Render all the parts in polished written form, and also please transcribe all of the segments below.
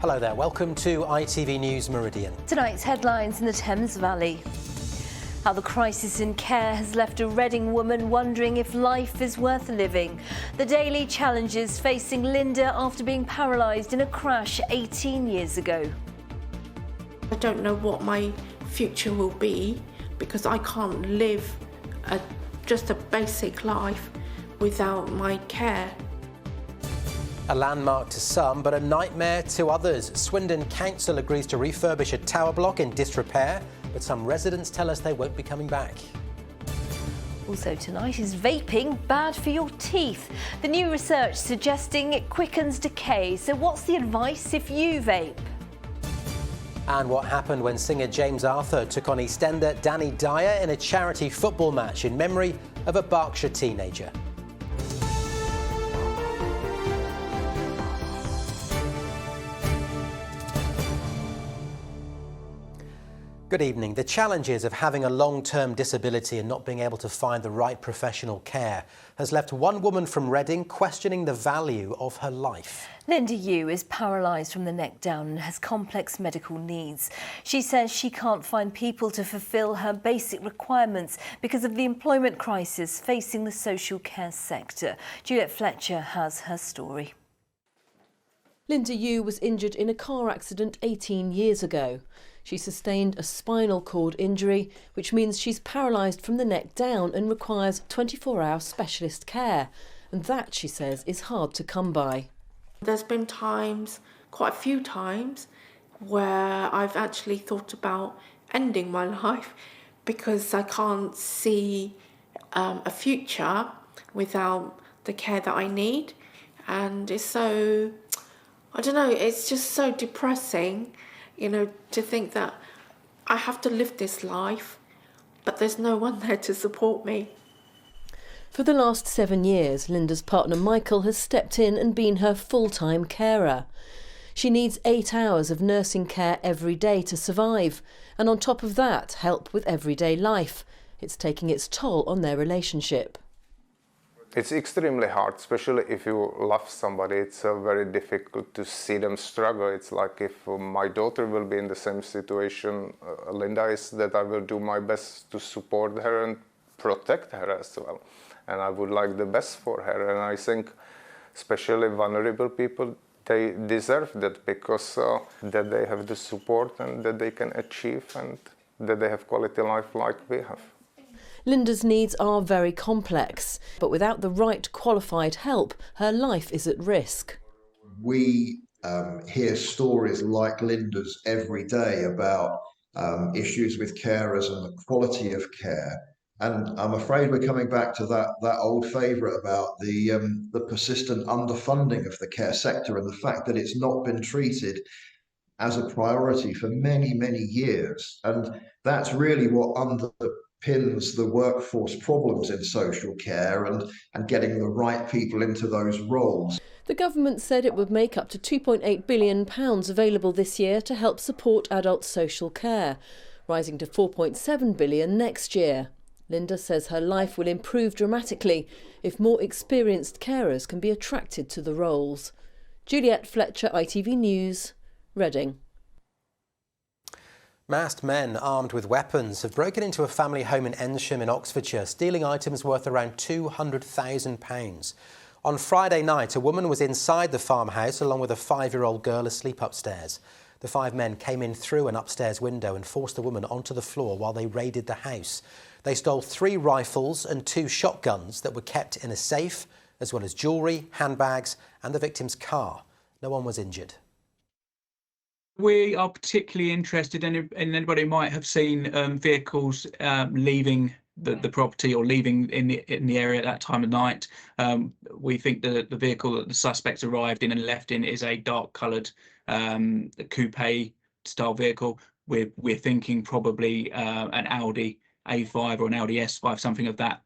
Hello there, welcome to ITV News Meridian. Tonight's headlines in the Thames Valley. How the crisis in care has left a Reading woman wondering if life is worth living. The daily challenges facing Linda after being paralysed in a crash 18 years ago. I don't know what my future will be because I can't live just a basic life without my care. A landmark to some, but a nightmare to others. Swindon Council agrees to refurbish a tower block in disrepair, but some residents tell us they won't be coming back. Also tonight, is vaping bad for your teeth? The new research suggesting it quickens decay. So what's the advice if you vape? And what happened when singer James Arthur took on EastEnder Danny Dyer in a charity football match in memory of a Berkshire teenager. Good evening. The challenges of having a long-term disability and not being able to find the right professional care has left one woman from Reading questioning the value of her life. Linda Yu is paralysed from the neck down and has complex medical needs. She says she can't find people to fulfil her basic requirements because of the employment crisis facing the social care sector. Juliet Fletcher has her story. Linda Yu was injured in a car accident 18 years ago. She sustained a spinal cord injury, which means she's paralysed from the neck down and requires 24-hour specialist care. And that, she says, is hard to come by. There's been times, quite a few times, where I've actually thought about ending my life because I can't see a future without the care that I need. And it's so, I don't know, it's just so depressing, you know, to think that I have to live this life, but there's no one there to support me. For the last 7 years, Linda's partner Michael has stepped in and been her full-time carer. She needs 8 hours of nursing care every day to survive, and on top of that, help with everyday life. It's taking its toll on their relationship. It's extremely hard, especially if you love somebody. It's very difficult to see them struggle. It's like if my daughter will be in the same situation Linda is, that I will do my best to support her and protect her as well. And I would like the best for her. And I think especially vulnerable people, they deserve that because that they have the support and that they can achieve and that they have quality life like we have. Linda's needs are very complex, but without the right qualified help, her life is at risk. We hear stories like Linda's every day about issues with carers and the quality of care. And I'm afraid we're coming back to that old favourite about the persistent underfunding of the care sector and the fact that it's not been treated as a priority for many, many years. And that's really what underpins the workforce problems in social care and getting the right people into those roles. The government said it would make up to £2.8 billion available this year to help support adult social care, rising to £4.7 billion next year. Linda says her life will improve dramatically if more experienced carers can be attracted to the roles. Juliet Fletcher, ITV News, Reading. Masked men armed with weapons have broken into a family home in Ensham in Oxfordshire, stealing items worth around £200,000. On Friday night, a woman was inside the farmhouse along with a 5-year-old girl asleep upstairs. The 5 men came in through an upstairs window and forced the woman onto the floor while they raided the house. They stole 3 rifles and 2 shotguns that were kept in a safe, as well as jewellery, handbags and the victim's car. No one was injured. We are particularly interested in anybody who might have seen vehicles leaving the property or leaving in the area at that time of night. We think that the vehicle that the suspects arrived in and left in is a dark-coloured coupe style vehicle. We're thinking probably an Audi A5 or an Audi S5, something of that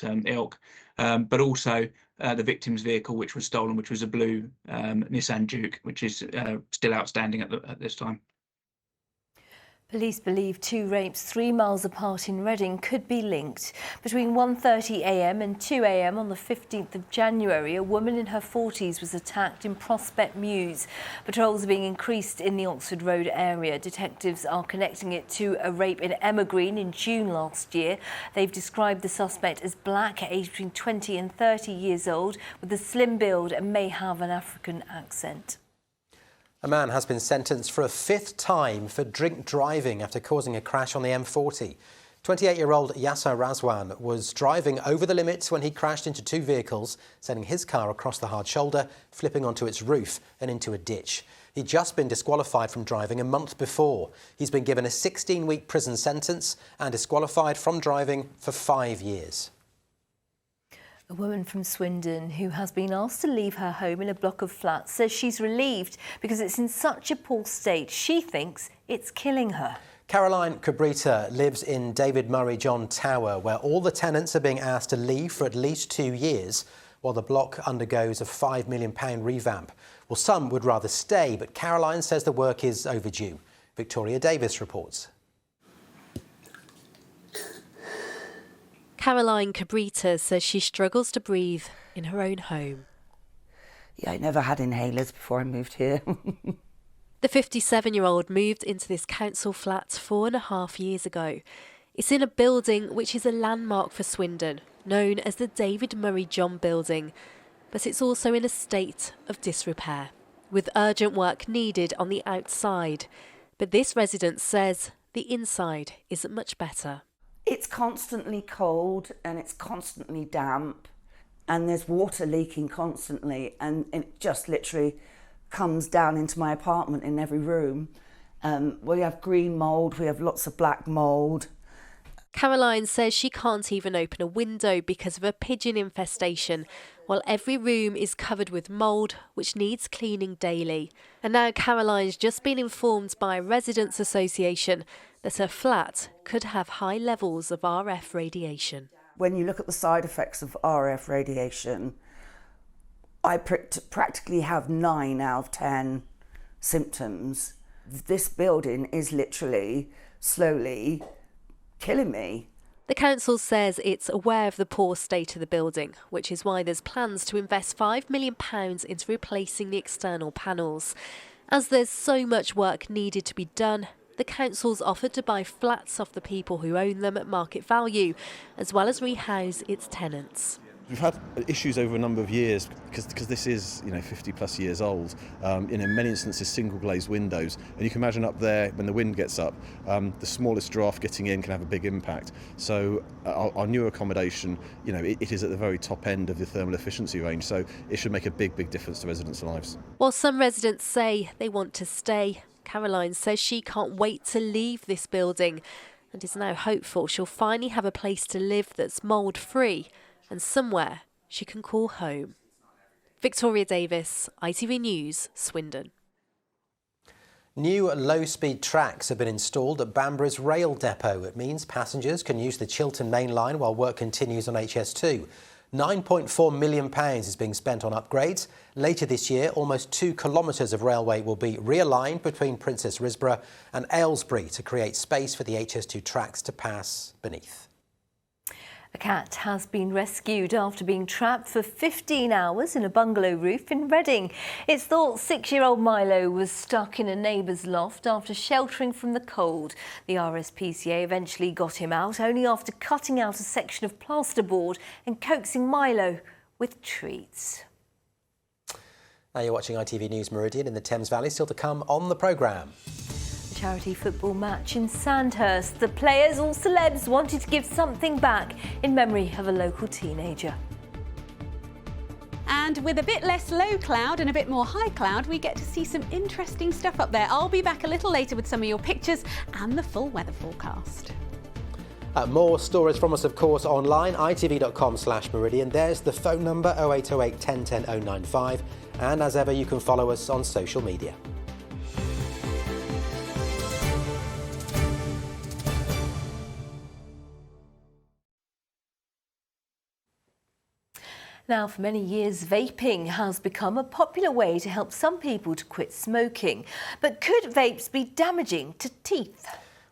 ilk. But also the victim's vehicle, which was stolen, which was a blue Nissan Juke, which is still outstanding at this time. Police believe two rapes 3 miles apart in Reading could be linked. Between 1:30 a.m. and 2 a.m. on the 15th of January, a woman in her 40s was attacked in Prospect Mews. Patrols are being increased in the Oxford Road area. Detectives are connecting it to a rape in Emma Green in June last year. They've described the suspect as black, aged between 20 and 30 years old, with a slim build and may have an African accent. A man has been sentenced for a 5th time for drink driving after causing a crash on the M40. 28-year-old Yasser Razwan was driving over the limit when he crashed into 2 vehicles, sending his car across the hard shoulder, flipping onto its roof and into a ditch. He'd just been disqualified from driving a month before. He's been given a 16-week prison sentence and disqualified from driving for 5 years. A woman from Swindon who has been asked to leave her home in a block of flats says she's relieved because it's in such a poor state. She thinks it's killing her. Caroline Cabrita lives in David Murray John Tower, where all the tenants are being asked to leave for at least 2 years while the block undergoes a £5 million revamp. Well, some would rather stay, but Caroline says the work is overdue. Victoria Davis reports. Caroline Cabrita says she struggles to breathe in her own home. Yeah, I never had inhalers before I moved here. The 57-year-old moved into this council flat 4.5 years ago. It's in a building which is a landmark for Swindon, known as the David Murray John Building. But it's also in a state of disrepair, with urgent work needed on the outside. But this resident says the inside isn't much better. It's constantly cold and it's constantly damp and there's water leaking constantly, and it just literally comes down into my apartment in every room. We have green mould, we have lots of black mould. Caroline says she can't even open a window because of a pigeon infestation, while every room is covered with mould, which needs cleaning daily. And now Caroline's just been informed by a residents' association that her flat could have high levels of RF radiation. When you look at the side effects of RF radiation, I practically have 9 out of 10 symptoms. This building is literally slowly killing me. The council says it's aware of the poor state of the building, which is why there's plans to invest £5 million into replacing the external panels. As there's so much work needed to be done, the council's offered to buy flats off the people who own them at market value, as well as rehouse its tenants. We've had issues over a number of years because this is 50 plus years old. In many instances single glazed windows, and you can imagine up there when the wind gets up, the smallest draft getting in can have a big impact. So our new accommodation, it is at the very top end of the thermal efficiency range, so it should make a big difference to residents' lives. While some residents say they want to stay, Caroline says she can't wait to leave this building and is now hopeful she'll finally have a place to live that's mould free and somewhere she can call home. Victoria Davis, ITV News, Swindon. New low-speed tracks have been installed at Banbury's rail depot. It means passengers can use the Chiltern Main Line while work continues on HS2. £9.4 million is being spent on upgrades. Later this year, almost 2 kilometres of railway will be realigned between Princess Risborough and Aylesbury to create space for the HS2 tracks to pass beneath. A cat has been rescued after being trapped for 15 hours in a bungalow roof in Reading. It's thought 6-year-old Milo was stuck in a neighbour's loft after sheltering from the cold. The RSPCA eventually got him out, only after cutting out a section of plasterboard and coaxing Milo with treats. Now you're watching ITV News Meridian in the Thames Valley. Still to come on the programme. Charity football match in Sandhurst. The players, all celebs, wanted to give something back in memory of a local teenager. And with a bit less low cloud and a bit more high cloud, we get to see some interesting stuff up there. I'll be back a little later with some of your pictures and the full weather forecast. More stories from us, of course, online, itv.com/Meridian. There's the phone number, 0808 1010 095. And as ever, you can follow us on social media. Now, for many years, vaping has become a popular way to help some people to quit smoking. But could vapes be damaging to teeth?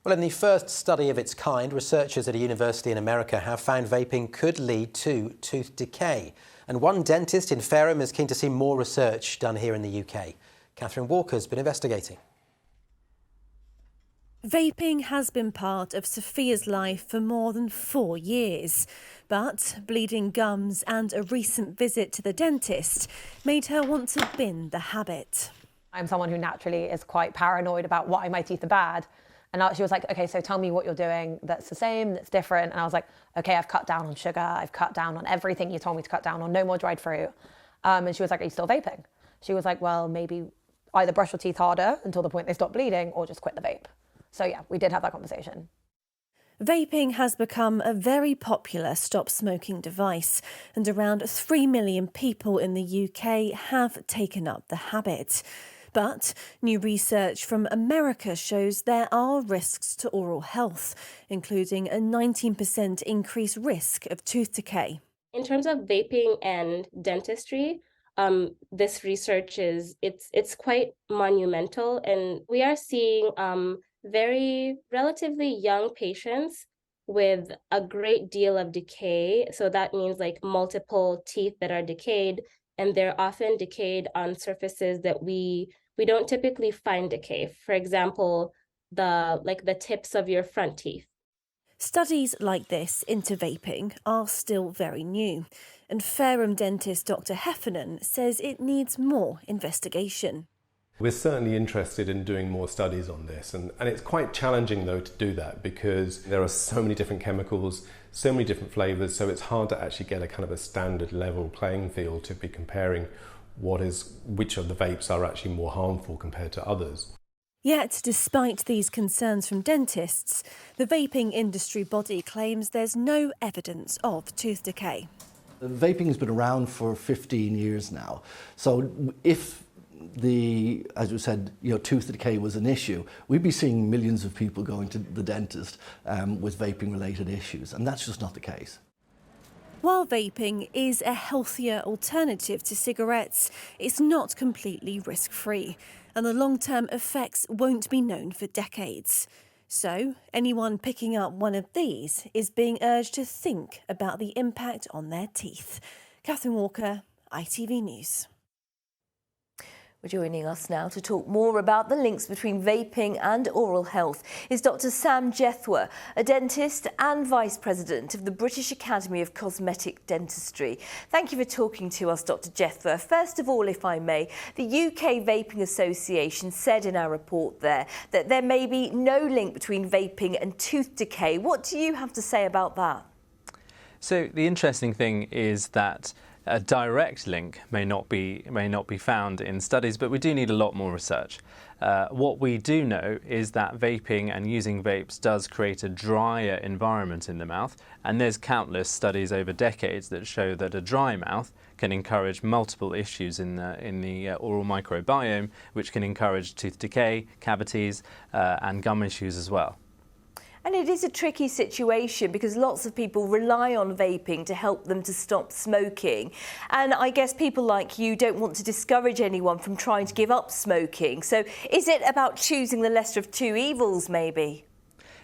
Well, in the first study of its kind, researchers at a university in America have found vaping could lead to tooth decay. And one dentist in Fareham is keen to see more research done here in the UK. Catherine Walker's been investigating. Vaping has been part of Sophia's life for more than 4 years. But bleeding gums and a recent visit to the dentist made her want to bin the habit. I'm someone who naturally is quite paranoid about why my teeth are bad. And she was like, OK, so tell me what you're doing that's the same, that's different. And I was like, OK, I've cut down on sugar. I've cut down on everything you told me to cut down on. No more dried fruit. And she was like, are you still vaping? She was like, well, maybe either brush your teeth harder until the point they stop bleeding or just quit the vape. So yeah, we did have that conversation. Vaping has become a very popular stop-smoking device, and around 3 million people in the UK have taken up the habit. But new research from America shows there are risks to oral health, including a 19% increased risk of tooth decay. In terms of vaping and dentistry, this research it's quite monumental, and we are seeing very relatively young patients with a great deal of decay. So that means like multiple teeth that are decayed, and they're often decayed on surfaces that we don't typically find decay. For example, the tips of your front teeth. Studies like this into vaping are still very new, and Fareham dentist Dr. Heffernan says it needs more investigation. We're certainly interested in doing more studies on this, and it's quite challenging though to do that because there are so many different chemicals, so many different flavours, so it's hard to actually get a kind of a standard level playing field to be comparing which of the vapes are actually more harmful compared to others. Yet, despite these concerns from dentists, the vaping industry body claims there's no evidence of tooth decay. Vaping has been around for 15 years now, so if as we said, tooth decay was an issue, we'd be seeing millions of people going to the dentist with vaping-related issues, and that's just not the case. While vaping is a healthier alternative to cigarettes, it's not completely risk-free, and the long-term effects won't be known for decades. So, anyone picking up one of these is being urged to think about the impact on their teeth. Catherine Walker, ITV News. Joining us now to talk more about the links between vaping and oral health is Dr. Sam Jethwa, a dentist and Vice President of the British Academy of Cosmetic Dentistry. Thank you for talking to us, Dr. Jethwa. First of all, if I may, the UK Vaping Association said in our report there that there may be no link between vaping and tooth decay. What do you have to say about that? So the interesting thing is that a direct link may not be found in studies, but we do need a lot more research. What we do know is that vaping and using vapes does create a drier environment in the mouth, and there's countless studies over decades that show that a dry mouth can encourage multiple issues in the oral microbiome, which can encourage tooth decay, cavities, and gum issues as well. And it is a tricky situation because lots of people rely on vaping to help them to stop smoking. And I guess people like you don't want to discourage anyone from trying to give up smoking. So is it about choosing the lesser of two evils, maybe?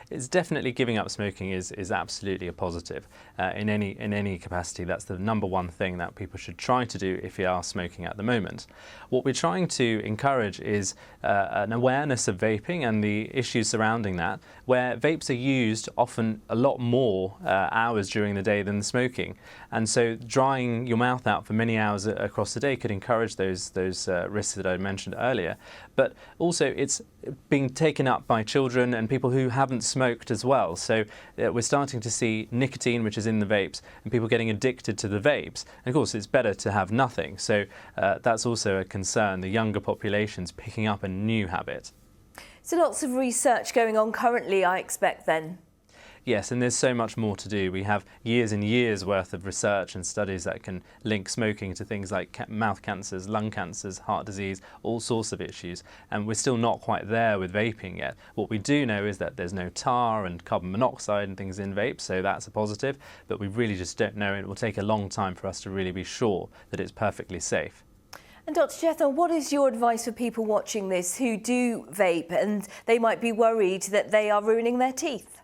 It's definitely giving up smoking is absolutely a positive in any capacity. That's the number one thing that people should try to do if you are smoking at the moment. What we're trying to encourage is an awareness of vaping and the issues surrounding that, where vapes are used often a lot more hours during the day than smoking, and so drying your mouth out for many hours across the day could encourage those risks that I mentioned earlier. But also it's being taken up by children and people who haven't smoked as well. So we're starting to see nicotine, which is in the vapes, and people getting addicted to the vapes. And of course, it's better to have nothing. So that's also a concern, the younger populations picking up a new habit. So lots of research going on currently, I expect then. Yes, and there's so much more to do. We have years and years worth of research and studies that can link smoking to things like mouth cancers, lung cancers, heart disease, all sorts of issues. And we're still not quite there with vaping yet. What we do know is that there's no tar and carbon monoxide and things in vapes, so that's a positive. But we really just don't know. It will take a long time for us to really be sure that it's perfectly safe. And Dr. Jethro, what is your advice for people watching this who do vape and they might be worried that they are ruining their teeth?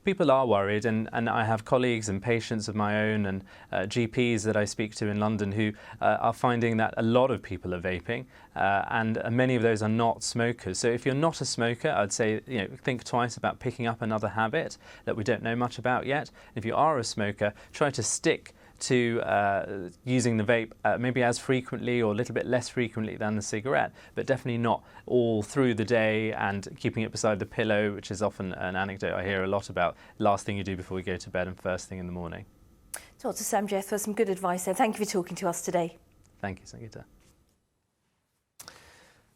People are worried, and I have colleagues and patients of my own and GPs that I speak to in London who are finding that a lot of people are vaping, and many of those are not smokers. So if you're not a smoker, I'd say think twice about picking up another habit that we don't know much about yet. If you are a smoker, try to stick to using the vape maybe as frequently or a little bit less frequently than the cigarette, but definitely not all through the day and keeping it beside the pillow, which is often an anecdote I hear a lot about. Last thing you do before you go to bed and first thing in the morning. Dr. Sam Jethro, some good advice there. Thank you for talking to us today. Thank you, Sangeeta.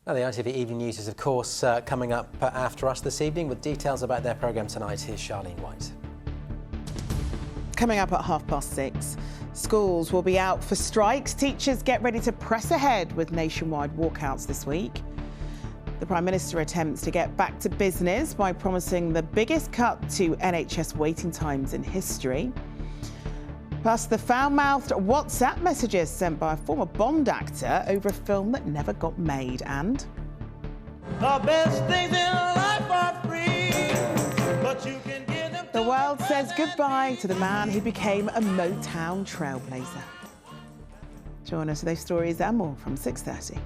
Now, the ITV Evening News is, of course, coming up after us this evening with details about their programme tonight. Here's Charlene White. Coming up at 6:30, schools will be out for strikes. Teachers get ready to press ahead with nationwide walkouts this week. The Prime Minister attempts to get back to business by promising the biggest cut to NHS waiting times in history. Plus, the foul-mouthed WhatsApp messages sent by a former Bond actor over a film that never got made. And the best things in life are free, but you can get them. The world says goodbye to the man who became a Motown trailblazer. Join us for those stories and more from 6:30.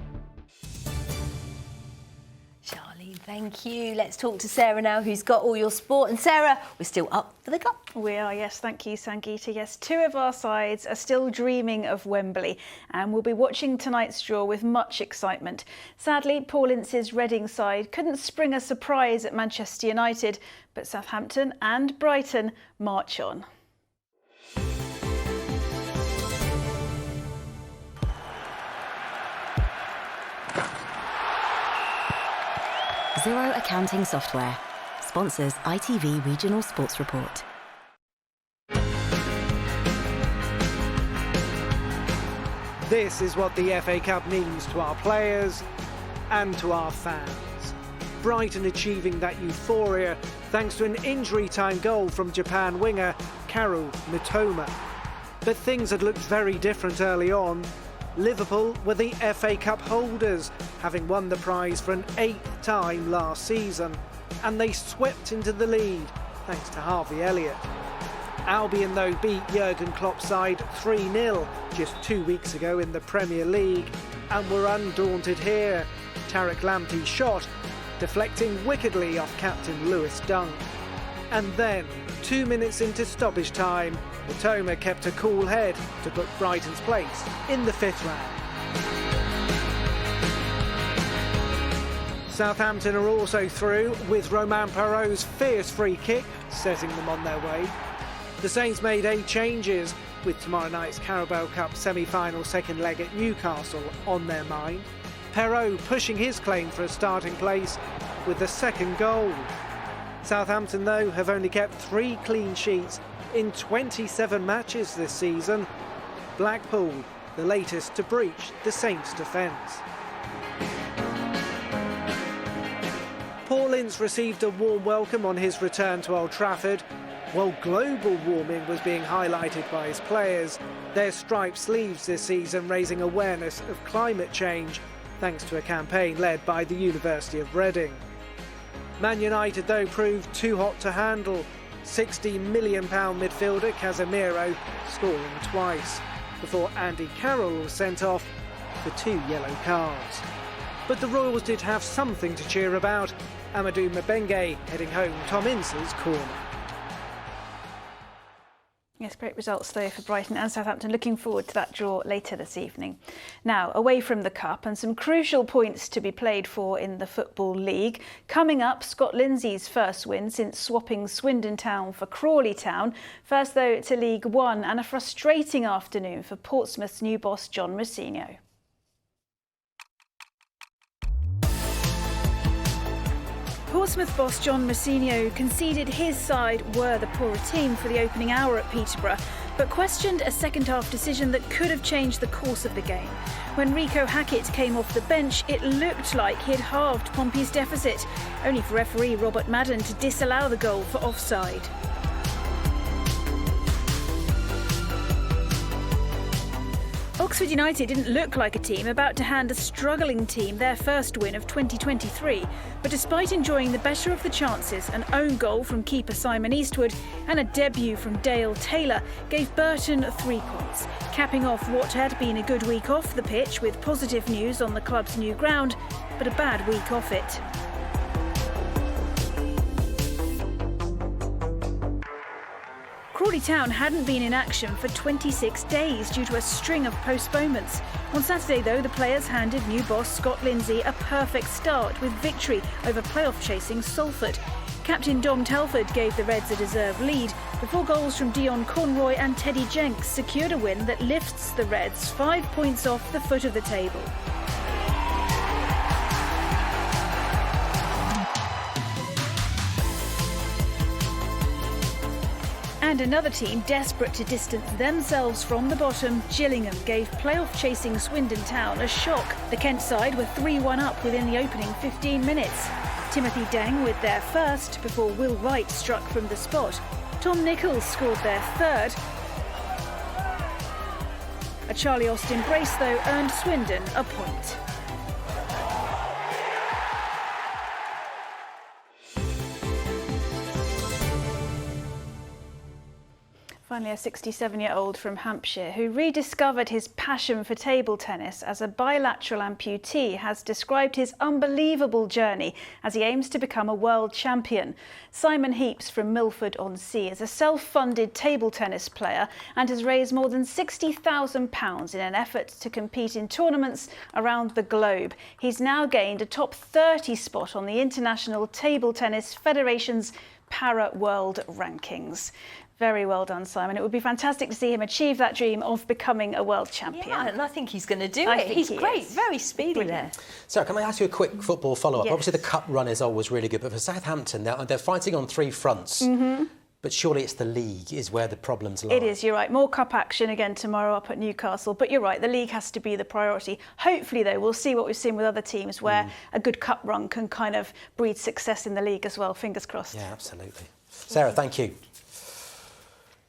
Charlene, thank you. Let's talk to Sarah now, who's got all your sport. And Sarah, we're still up for the cup. We are, yes. Thank you, Sangeeta. Yes, two of our sides are still dreaming of Wembley, and we'll be watching tonight's draw with much excitement. Sadly, Paul Ince's Reading side couldn't spring a surprise at Manchester United, but Southampton and Brighton march on. Zero Accounting Software sponsors ITV Regional Sports Report. This is what the FA Cup means to our players and to our fans. Brighton achieving that euphoria thanks to an injury-time goal from Japan winger Karu Mitoma. But things had looked very different early on. Liverpool were the FA Cup holders, having won the prize for an 8th time last season, and they swept into the lead thanks to Harvey Elliott. Albion, though, beat Jurgen Klopp's side 3-0 just 2 weeks ago in the Premier League and were undaunted here. Tariq Lamptey's shot deflecting wickedly off captain Lewis Dunk. And then, 2 minutes into stoppage time, Mitoma kept a cool head to book Brighton's place in the 5th round. Southampton are also through, with Romain Perraud's fierce free kick setting them on their way. The Saints made 8 changes, with tomorrow night's Carabao Cup semi-final second leg at Newcastle on their mind. Perraud pushing his claim for a starting place with the second goal. Southampton, though, have only kept 3 clean sheets in 27 matches this season. Blackpool, the latest to breach the Saints' defence. Paul Ince received a warm welcome on his return to Old Trafford. While global warming was being highlighted by his players, their striped sleeves this season raising awareness of climate change, thanks to a campaign led by the University of Reading. Man United, though, proved too hot to handle. £60 million midfielder Casemiro scoring twice, before Andy Carroll was sent off for 2 yellow cards. But the Royals did have something to cheer about. Amadou Mbenge heading home Tom Ince's corner. Yes, great results though for Brighton and Southampton. Looking forward to that draw later this evening. Now, away from the Cup and some crucial points to be played for in the Football League. Coming up, Scott Lindsay's first win since swapping Swindon Town for Crawley Town. First though to League One, and a frustrating afternoon for Portsmouth's new boss John Mousinho. Portsmouth boss John Mousinho conceded his side were the poorer team for the opening hour at Peterborough, but questioned a second-half decision that could have changed the course of the game. When Rico Hackett came off the bench, it looked like he'd halved Pompey's deficit, only for referee Robert Madden to disallow the goal for offside. Oxford United didn't look like a team about to hand a struggling team their first win of 2023. But despite enjoying the better of the chances, an own goal from keeper Simon Eastwood and a debut from Dale Taylor gave Burton 3 points, capping off what had been a good week off the pitch with positive news on the club's new ground, but a bad week off it. Crawley Town hadn't been in action for 26 days due to a string of postponements. On Saturday, though, the players handed new boss Scott Lindsay a perfect start with victory over playoff-chasing Salford. Captain Dom Telford gave the Reds a deserved lead before goals from Dion Conroy and Teddy Jenks secured a win that lifts the Reds 5 points off the foot of the table. And another team desperate to distance themselves from the bottom, Gillingham, gave playoff-chasing Swindon Town a shock. The Kent side were 3-1 up within the opening 15 minutes. Timothy Deng with their first before Will Wright struck from the spot. Tom Nichols scored their third. A Charlie Austin brace, though, earned Swindon a point. Finally, a 67-year-old from Hampshire who rediscovered his passion for table tennis as a bilateral amputee has described his unbelievable journey as he aims to become a world champion. Simon Heaps from Milford-on-Sea is a self-funded table tennis player and has raised more than £60,000 in an effort to compete in tournaments around the globe. He's now gained a top 30 spot on the International Table Tennis Federation's Para World Rankings. Very well done, Simon. It would be fantastic to see him achieve that dream of becoming a world champion. Yeah, and I think he's going to do it. He's great, very speedy there. Sarah, can I ask you a quick football follow-up? Yes. Obviously, the cup run is always really good, but for Southampton, they're fighting on 3 fronts. But surely it's the league is where the problems lie. It is, you're right. More cup action again tomorrow up at Newcastle. But you're right, the league has to be the priority. Hopefully, though, we'll see what we've seen with other teams where a good cup run can kind of breed success in the league as well. Fingers crossed. Yeah, absolutely. Sarah, thank you.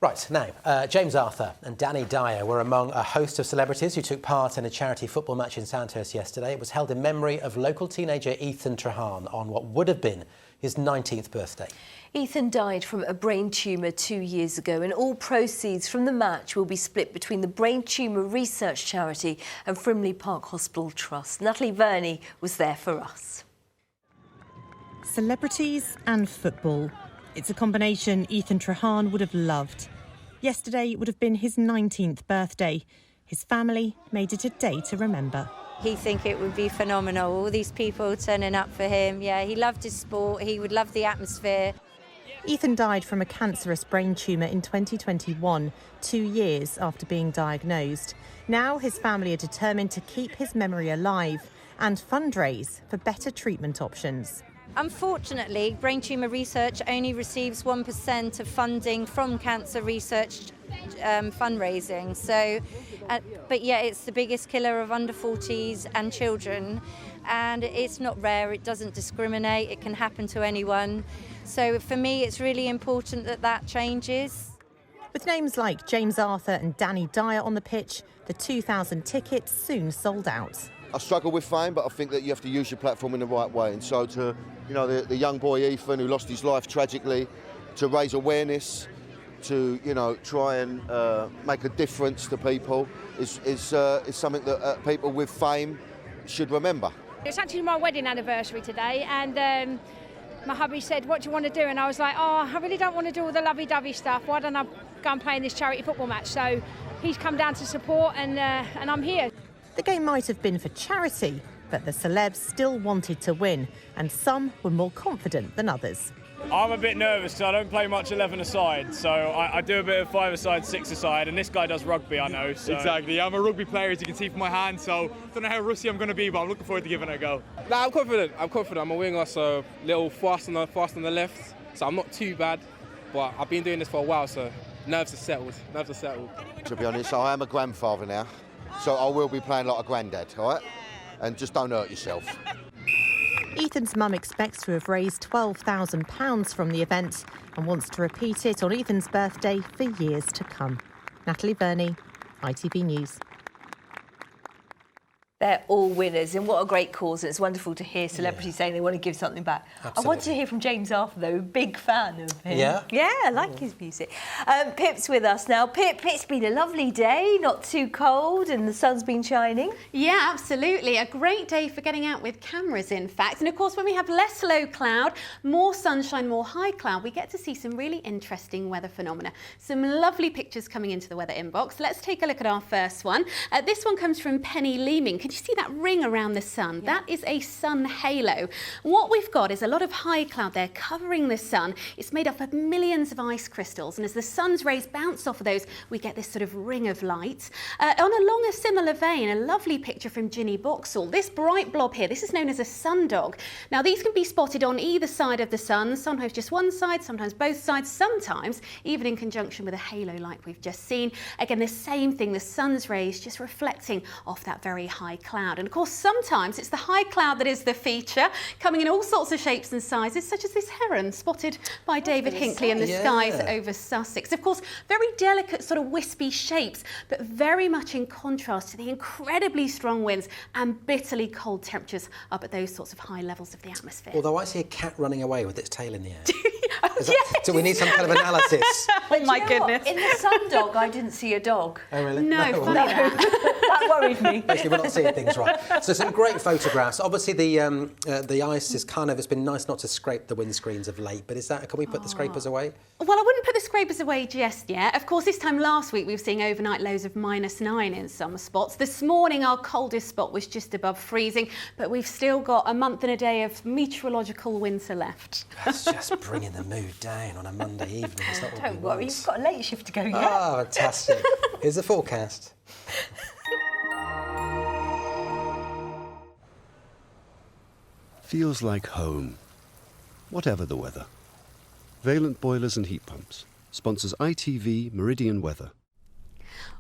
Right, now, James Arthur and Danny Dyer were among a host of celebrities who took part in a charity football match in Sandhurst yesterday. It was held in memory of local teenager Ethan Trahan on what would have been his 19th birthday. Ethan died from a brain tumour 2 years ago, and all proceeds from the match will be split between the Brain Tumour Research Charity and Frimley Park Hospital Trust. Natalie Verney was there for us. Celebrities and football. It's a combination Ethan Trahan would have loved. Yesterday would have been his 19th birthday. His family made it a day to remember. He'd think it would be phenomenal, all these people turning up for him. Yeah, he loved his sport, he would love the atmosphere. Ethan died from a cancerous brain tumour in 2021, 2 years after being diagnosed. Now his family are determined to keep his memory alive and fundraise for better treatment options. Unfortunately, brain tumour research only receives 1% of funding from cancer research fundraising. So, but yeah, it's the biggest killer of under 40s and children, and it's not rare. It doesn't discriminate. It can happen to anyone. So for me, it's really important that that changes. With names like James Arthur and Danny Dyer on the pitch, the 2,000 tickets soon sold out. I struggle with fame, but I think that you have to use your platform in the right way. And so to, you know, the young boy Ethan who lost his life tragically, to raise awareness, to, you know, try and make a difference to people is something that people with fame should remember. It's actually my wedding anniversary today, and my hubby said, "What do you want to do?" And I was like, "Oh, I really don't want to do all the lovey-dovey stuff. Why don't I go and play in this charity football match?" So he's come down to support, and I'm here. The game might have been for charity, but the celebs still wanted to win, and some were more confident than others. I'm a bit nervous, so I don't play much 11-a-side, so I do a bit of 5-a-side, 6-a-side, and this guy does rugby, I know. So. Exactly, I'm a rugby player, as you can see from my hand, so I don't know how rusty I'm going to be, but I'm looking forward to giving it a go. Nah, I'm confident. I'm a winger, so a little fast on the left, so I'm not too bad, but I've been doing this for a while, so nerves are settled. To be honest, I am a grandfather now, so I will be playing like a granddad, all right? And just don't hurt yourself. Ethan's mum expects to have raised £12,000 from the event and wants to repeat it on Ethan's birthday for years to come. Natalie Verney, ITV News. They're all winners, and what a great cause. And it's wonderful to hear celebrities saying they want to give something back. Absolutely. I want to hear from James Arthur, though, big fan of him. Yeah? Yeah, I like his music. Pip's with us now. Pip, it's been a lovely day, not too cold, and the sun's been shining. Yeah, absolutely. A great day for getting out with cameras, in fact. And of course, when we have less low cloud, more sunshine, more high cloud, we get to see some really interesting weather phenomena. Some lovely pictures coming into the weather inbox. Let's take a look at our first one. This one comes from Penny Leeming. Can you see that ring around the sun? Yeah. That is a sun halo. What we've got is a lot of high cloud there covering the sun. It's made up of millions of ice crystals, and as the sun's rays bounce off of those, we get this sort of ring of light. Along a similar vein, a lovely picture from Ginny Boxall. This bright blob here, this is known as a sundog. Now, these can be spotted on either side of the sun, sometimes just one side, sometimes both sides, sometimes even in conjunction with a halo like we've just seen. Again, the same thing, the sun's rays just reflecting off that very high cloud. And of course, sometimes it's the high cloud that is the feature, coming in all sorts of shapes and sizes, such as this heron spotted by David Hinckley in the skies over Sussex. Of course, very delicate sort of wispy shapes, but very much in contrast to the incredibly strong winds and bitterly cold temperatures up at those sorts of high levels of the atmosphere. Although I see a cat running away with its tail in the air. So we need some kind of analysis. Oh my goodness. In the sundog, I didn't see a dog. Oh, really? No, funny that. That worried me. Basically, we're not seeing things right. So some great photographs. Obviously, the ice is it's been nice not to scrape the windscreens of late, but can we put the scrapers away? Well, I wouldn't put the scrapers away just yet. Of course, this time last week, we were seeing overnight lows of -9 in some spots. This morning, our coldest spot was just above freezing, but we've still got a month and a day of meteorological winter left. That's just bringing the mood down on a Monday evening. It's not what Don't worry, you've got a late shift to go yet. Oh, fantastic. Here's the forecast. Feels like home, whatever the weather. Valent Boilers and Heat Pumps sponsors ITV Meridian Weather.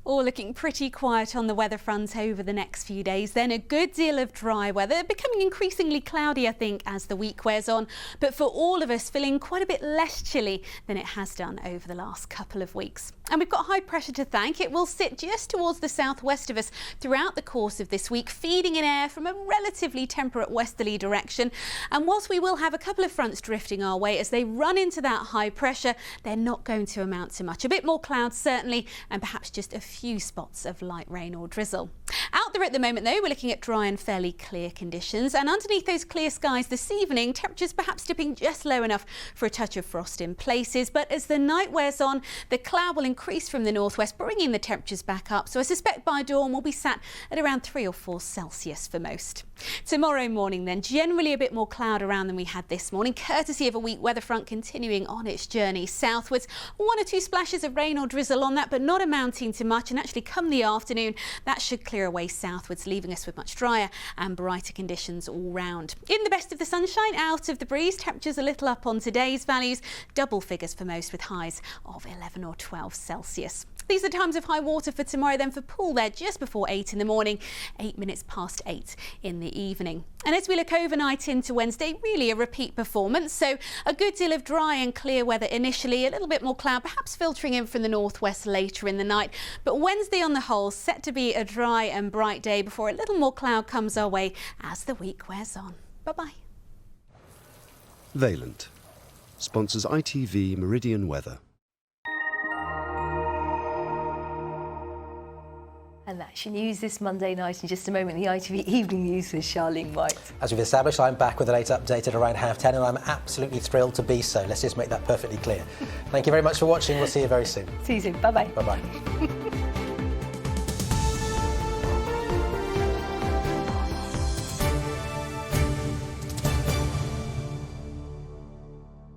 All looking pretty quiet on the weather front over the next few days. Then a good deal of dry weather, becoming increasingly cloudy, I think, as the week wears on. But for all of us, feeling quite a bit less chilly than it has done over the last couple of weeks. And we've got high pressure to thank. It will sit just towards the southwest of us throughout the course of this week, feeding in air from a relatively temperate westerly direction. And whilst we will have a couple of fronts drifting our way, as they run into that high pressure, they're not going to amount to much. A bit more clouds, certainly, and perhaps just a few spots of light rain or drizzle. Out there at the moment, though, we're looking at dry and fairly clear conditions. And underneath those clear skies this evening, temperatures perhaps dipping just low enough for a touch of frost in places. But as the night wears on, the cloud will increase from the northwest, bringing the temperatures back up. So I suspect by dawn we'll be sat at around 3 or 4 Celsius for most. Tomorrow morning, then, generally a bit more cloud around than we had this morning, courtesy of a weak weather front continuing on its journey southwards. 1 or 2 splashes of rain or drizzle on that, but not amounting to much. And actually, come the afternoon, that should clear away southwards, leaving us with much drier and brighter conditions all round. In the best of the sunshine, out of the breeze, temperatures a little up on today's values, double figures for most, with highs of 11 or 12 Celsius. These are times of high water for tomorrow, then for Poole there just before 8 in the morning, 8 minutes past 8 in the evening. And as we look overnight into Wednesday, really a repeat performance. So a good deal of dry and clear weather initially, a little bit more cloud, perhaps filtering in from the northwest later in the night. But Wednesday on the whole, set to be a dry and bright day before a little more cloud comes our way as the week wears on. Bye-bye. Valent sponsors ITV Meridian Weather. And that's your news this Monday night. In just a moment, the ITV Evening News with Charlene White. As we've established, I'm back with a late update at around 10:30, and I'm absolutely thrilled to be so. Let's just make that perfectly clear. Thank you very much for watching. We'll see you very soon. See you soon. Bye-bye. Bye-bye.